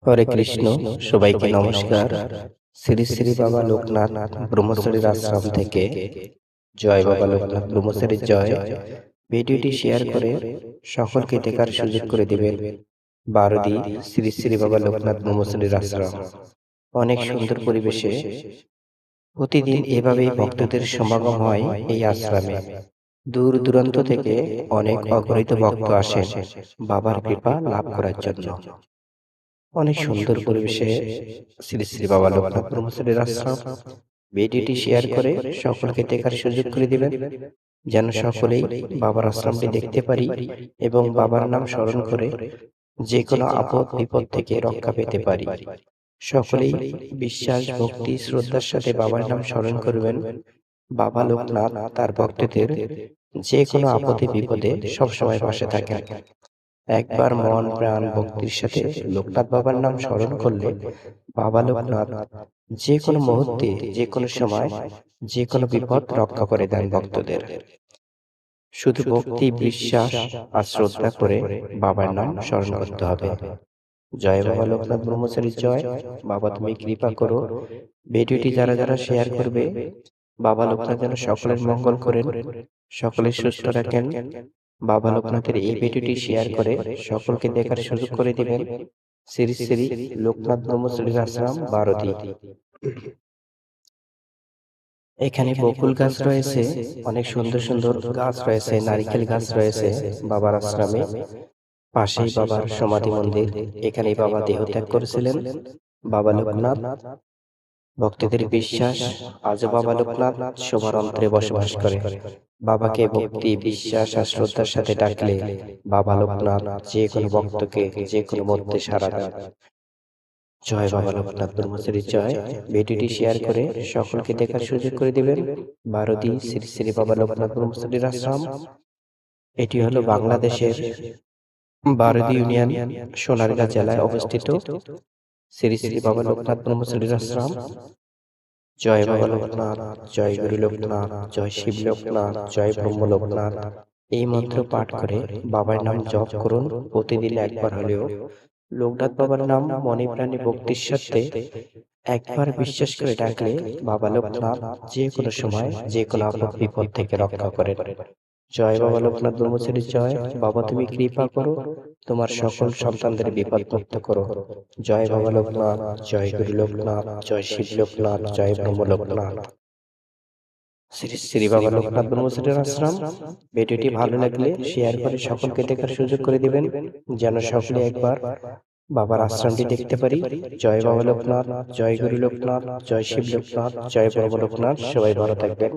হরে কৃষ্ণ। সবাইকে নমস্কার। শ্রী শ্রী বাবা লোকনাথ ব্রহ্মচারীর আশ্রম থেকে জয় বাবা লোকনাথ ব্রহ্মচারীর জয়। ভিডিওটি শেয়ার করে সকলকে দেখার সুযোগ করে দিবেন। বারদি শ্রী শ্রী বাবা লোকনাথ ব্রহ্মচারীর আশ্রম অনেক সুন্দর পরিবেশে প্রতিদিন এভাবেই ভক্তদের সমাগম হয় এই আশ্রমে। দূর দূরান্ত থেকে অনেক অগণিত ভক্ত আসেন বাবার কৃপা লাভ করার জন্য। অনেক সুন্দর পরিবেশে শ্রী শ্রী বাবা লোকনাথ ব্রহ্মচারীর আশ্রম। ভিডিওটি শেয়ার করে সকলকে দেখার সুযোগ করে দিবেন, যেন সকলেই বাবার আশ্রমটি দেখতে পারি এবং বাবার নাম স্মরণ করে যে কোনো আপদ বিপদ থেকে রক্ষা পেতে পারি। সকলেই বিশ্বাস ভক্তি শ্রদ্ধার সাথে বাবার নাম স্মরণ করবেন। বাবা লোকনাথ তার ভক্তদের যে কোনো আপদে বিপদে সবসময় পাশে থাকেন। একবার মন প্রাণ ভক্তির সাথে লোকনাথ বাবার নাম স্মরণ করলে বাবা লোকনাথ যে কোনো মুহূর্তে যে কোনো সময় যে কোনো বিপদ রক্ষা করে দেন ভক্তদের। শুধু ভক্তি বিশ্বাস আর শ্রদ্ধা করে বাবার নাম স্মরণ করতে হবে। জয় বাবা লোকনাথ ব্রহ্মচারী জয়। বাবা তুমি কৃপা করো। ভিডিওটি যারা যারা শেয়ার করবে, বাবা লোকনাথ যেন সকলের মঙ্গল করেন, সকলের সুস্থ রাখেন। বাবা লোকনাথের এই ভিডিওটি শেয়ার করে সকলকে দেখার সুযোগ করে দিবেন। শ্রী শ্রী লোকনাথ ব্রহ্মচারীর আশ্রম বারদি। এখানে বকুল গাছ রয়েছে, অনেক সুন্দর সুন্দর গাছ রয়েছে, নারিকেল গাছ রয়েছে বাবার আশ্রমে। পাশেই বাবার সমাধি মন্দির। এখানেই বাবা দেহত্যাগ করেছিলেন। বাবা লোকনাথ ভক্তদের বিশ্বাস আজও বাবা লোকনাথ সবার অন্তরে বসবাস করে। বাবাকে ভক্তি বিশ্বাস আর শ্রদ্ধার সাথে ডাকলে বাবা লোকনাথ যে কোনো ভক্তকে যে কোনো মধ্যে সাড়া দেন। জয় বাবা লোকনাথ ব্রহ্মচারী জয়। ভিডিওটি শেয়ার করে সকলকে দেখার সুযোগ করে দিবেন। বারদি শ্রী শ্রী বাবা লোকনাথ ব্রহ্মচারীর আশ্রম। এটি হলো বাংলাদেশের বারদি ইউনিয়ন সোনারগাঁ জেলায় অবস্থিত শ্রী শ্রী বাবা লোকনাথ ব্রহ্মচারীর আশ্রম। জয় বাবা লোকনাথ, জয় গুরু লোকনাথ, জয় শিব লোকনাথ, জয় ব্রহ্ম লোকনাথ। এই মন্ত্র পাঠ করে বাবার নাম জপ করুন প্রতিদিন একবার হলেও। লোকনাথ বাবার নাম মনে প্রাণে ভক্তির সাথে একবার বিশ্বাস করে ডাকলে বাবা লোকনাথ যে কোনো সময় যে কোনো আপদ বিপদ থেকে রক্ষা করেন। জয় বাবা লোকনাথ ব্রহ্মচারী জয়। বাবা তুমি কৃপা করো, তোমার সকল সন্তানদের বিপদ মুক্ত করো। জয় বাবা লোকনাথ, জয় গুরু লোকনাথ, জয় শিব লোকনাথ, জয় ব্রহ্ম লোকনাথ। শ্রী শ্রী বাবা লোকনাথ ব্রহ্মচারীর আশ্রম। ভিডিওটি ভালো লাগলে শেয়ার করে সকলকে দেখার সুযোগ করে দিবেন, যেন সকলে একবার বাবার আশ্রমটি দেখতে পারি। জয় বাবা লোকনাথ, জয় গুরু লোকনাথ, জয় শিব লোকনাথ, জয় ব্রহ্ম লোকনাথ। সবাই ভালো থাকবেন।